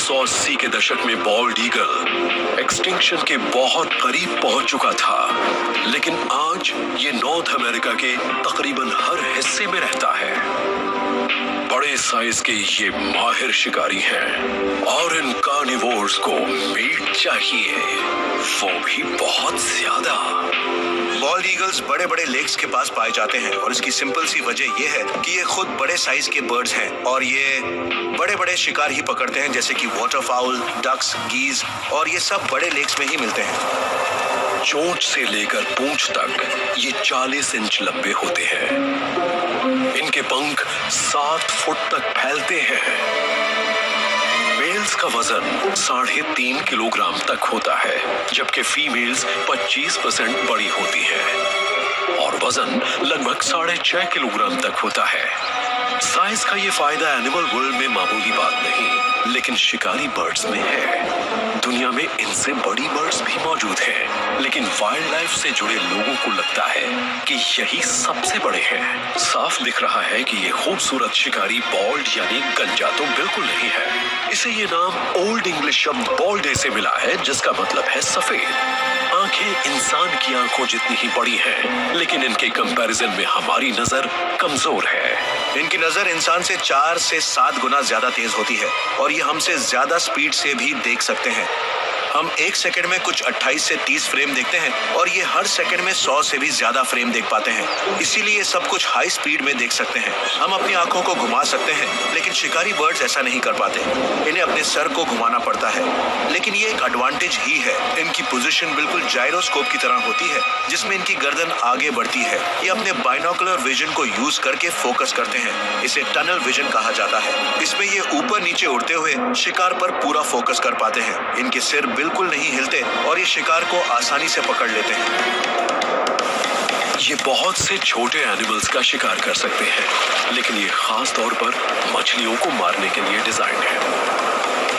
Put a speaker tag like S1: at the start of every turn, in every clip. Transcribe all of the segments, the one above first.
S1: 1980 के दशक में बॉल्ड ईगल एक्सटिंक्शन के बहुत करीब पहुंच चुका था, लेकिन आज ये नॉर्थ अमेरिका के तकरीबन हर हिस्से में रहता है। बड़े साइज के ये माहिर शिकारी हैं और इन कार्निवोर्स को मीट चाहिए, वो भी बहुत ज्यादा।
S2: बॉल्ड ईगल्स बड़े बड़े लेक्स के पास पाए जाते हैं और इसकी सिंपल सी वजह यह है कि ये खुद बड़े साइज के बर्ड्स हैं और ये बड़े बड़े शिकार ही पकड़ते हैं, जैसे कि वाटरफाउल, डक्स, गीज, और ये सब बड़े लेक्स में ही मिलते हैं।
S1: चोंच से लेकर पूंछ तक ये 40 इंच लंबे होते हैं। इनके पंख 7 फुट तक फैलते हैं। मेल्स का वजन 3.5 किलोग्राम तक होता है, जबकि फीमेल्स 25% बड़ी होती है और वजन लगभग 6.5 किलोग्राम तक होता है। साइज का ये फायदा एनिमल वर्ल्ड में मामूली बात नहीं, लेकिन शिकारी बर्ड्स में है। दुनिया में इनसे बड़ी बर्ड्स भी मौजूद हैं, लेकिन वाइल्ड लाइफ से जुड़े लोगों को लगता है कि यही सबसे बड़े हैं। साफ दिख रहा है कि ये खूबसूरत शिकारी बॉल्ड यानी गंजा तो बिल्कुल नहीं है। इसे ये नाम ओल्ड इंग्लिश शब्द बॉल्डे से मिला है, जिसका मतलब है सफेद। आंखें इंसान की आंखों जितनी ही बड़ी हैं, लेकिन इनके कंपैरिजन में हमारी नजर कमजोर है।
S2: इनकी नजर इंसान से 4 से 7 गुना ज्यादा तेज होती है और ये हमसे ज्यादा स्पीड से भी देख सकते हैं। हम 1 सेकंड में कुछ 28 से 30 फ्रेम देखते हैं और ये हर सेकंड में 100 से भी ज्यादा फ्रेम देख पाते हैं। इसीलिए सब कुछ हाई स्पीड में देख सकते हैं। हम अपनी आंखों को घुमा सकते हैं, लेकिन शिकारी बर्ड्स ऐसा नहीं कर पाते। इन्हें अपने सर को घुमाना पड़ता है, लेकिन ये एक एडवांटेज ही है। इनकी पोजीशन बिल्कुल जायरोस्कोप की तरह होती है, जिसमें इनकी गर्दन आगे बढ़ती है। ये अपने बाइनोकुलर विजन को यूज करके फोकस करते हैं। इसे टनल विजन कहा जाता है। इसमें ये ऊपर नीचे उड़ते हुए शिकार पर पूरा फोकस कर पाते हैं। इनके सिर बिल्कुल नहीं हिलते और ये शिकार को आसानी से पकड़ लेते हैं।
S1: ये बहुत से छोटे एनिमल्स का शिकार कर सकते हैं, लेकिन ये खास तौर पर मछलियों को मारने के लिए डिजाइन है।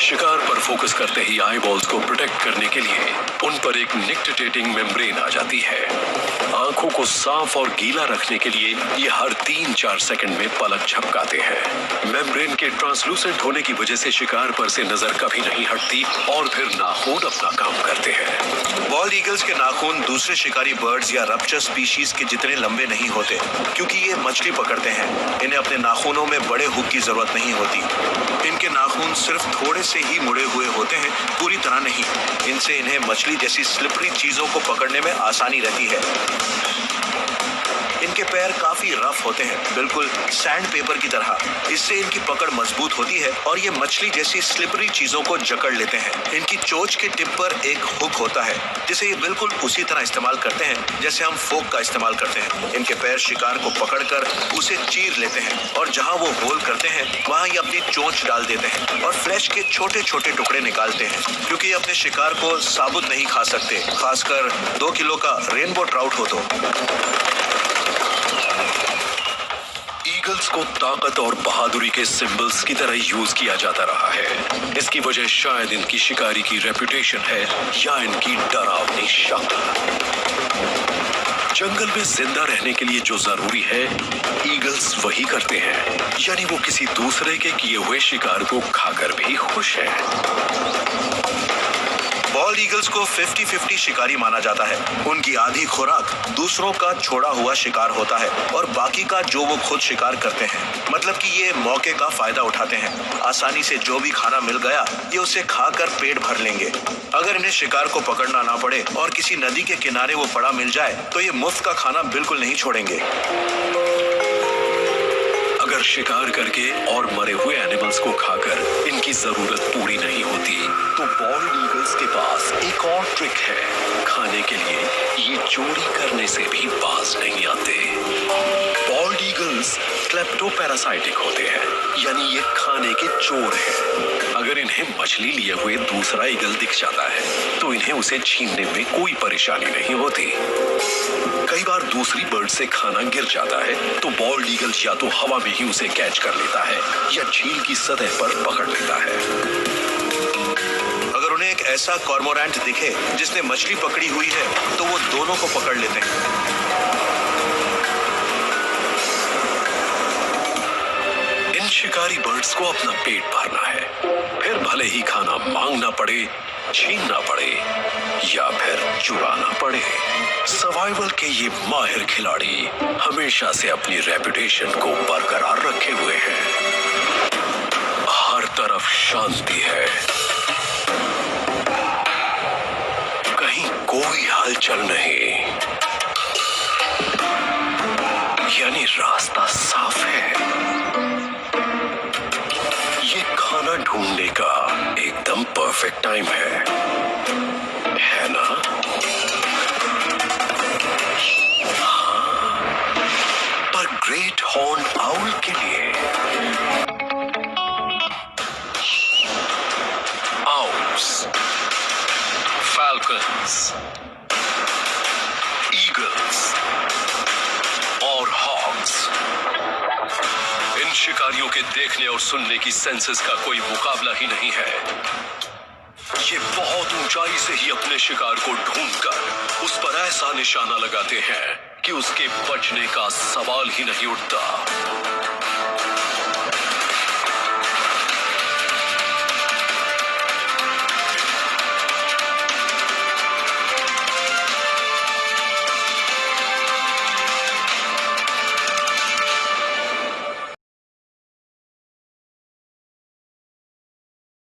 S1: शिकार पर फोकस करते ही आई बॉल्स को प्रोटेक्ट करने के लिए उन पर एक निक्टेटिंग मेम्ब्रेन आ जाती है। आंखों को साफ और गीला रखने के लिए ये हर 3-4 सेकंड में पलक झपकाते हैं। मेम्ब्रेन के ट्रांसलूसेंट होने की वजह से शिकार पर से नजर कभी नहीं हटती और फिर नाखून अपना काम करते हैं।
S2: बॉल्ड ईगल्स के नाखून दूसरे शिकारी बर्ड्स या रप्चर स्पीशीज के जितने लंबे नहीं होते, क्योंकि ये मछली पकड़ते हैं। इन्हें अपने नाखूनों में बड़े हुक की जरूरत नहीं होती। इनके नाखून सिर्फ थोड़े से ही मुड़े हुए होते हैं, पूरी तरह नहीं। इनसे इन्हें मछली जैसी स्लिपरी चीजों को पकड़ने में आसानी रहती है। इनके पैर काफी रफ होते हैं, बिल्कुल सैंड पेपर की तरह। इससे इनकी पकड़ मजबूत होती है और ये मछली जैसी स्लिपरी चीजों को जकड़ लेते हैं। इनकी चोंच के टिप पर एक हुक होता है, जिसे ये बिल्कुल उसी तरह इस्तेमाल करते हैं जैसे हम फोक का इस्तेमाल करते हैं। इनके पैर शिकार को पकड़कर उसे चीर लेते हैं और जहां वो होल करते हैं वहां ये अपनी चोंच डाल देते हैं और फ्लैश के छोटे छोटे टुकड़े निकालते हैं, क्योंकि ये अपने शिकार को साबुत नहीं खा सकते, खासकर 2 किलो का रेनबो ट्राउट हो तो।
S1: ईगल्स को ताकत और बहादुरी के सिंबल्स की तरह यूज किया जाता रहा है। इसकी वजह शायद इनकी शिकारी की रेपुटेशन है या इनकी डरावनी शक्ल। जंगल में जिंदा रहने के लिए जो जरूरी है, ईगल्स वही करते हैं, यानी वो किसी दूसरे के किए हुए शिकार को खाकर भी खुश हैं।
S2: बॉल्ड ईगल्स को 50-50 शिकारी माना जाता है। उनकी आधी खुराक दूसरों का छोड़ा हुआ शिकार होता है और बाकी का जो वो खुद शिकार करते हैं। मतलब कि ये मौके का फायदा उठाते हैं। आसानी से जो भी खाना मिल गया ये उसे खाकर पेट भर लेंगे। अगर इन्हें शिकार को पकड़ना ना पड़े और किसी नदी के किनारे वो पड़ा मिल जाए तो ये मुफ्त का खाना बिल्कुल नहीं छोड़ेंगे।
S1: अगर शिकार करके और मरे हुए एनिमल्स को खाकर इनकी जरूरत पूरी नहीं होती, तो बॉल्ड ईगल्स के पास एक और ट्रिक है। खाने के लिए ये चोरी करने से भी बाज नहीं आते। बॉल्ड ईगल्स क्लेप्टोपैरासाइटिक होते हैं, यानी ये खाने के चोर हैं। अगर इन्हें मछली लिए हुए दूसरा ईगल दिख जाता है तो इन्हें उसे छीनने में कोई परेशानी नहीं होती। कई बार दूसरी बर्ड से खाना गिर जाता है तो बॉल्ड ईगल या तो हवा में ही उसे कैच कर लेता है या झील की सतह पर पकड़ लेता है।
S2: अगर उन्हें एक ऐसा कॉर्मोरेंट दिखे जिसने मछली पकड़ी हुई है तो वो दोनों को पकड़ लेते हैं।
S1: शिकारी बर्ड्स को अपना पेट भरना है, फिर भले ही खाना मांगना पड़े, छीनना पड़े या फिर चुराना पड़े। सर्वाइवल के ये माहिर खिलाड़ी हमेशा से अपनी रेपुटेशन को बरकरार रखे हुए हैं। हर तरफ शांति है, कहीं कोई हलचल नहीं, यानी रास्ता साफ है। ये खाना ढूंढने का एकदम परफेक्ट टाइम है ना? हाँ, पर ग्रेट हॉर्न आउल के लिए आउल्स, फैल्कन्स, ईगल्स और हॉक्स, इन शिकारियों के देखने और सुनने की सेंसेस का कोई मुकाबला ही नहीं है। ये बहुत ऊंचाई से ही अपने शिकार को ढूंढकर उस पर ऐसा निशाना लगाते हैं कि उसके बचने का सवाल ही नहीं उठता।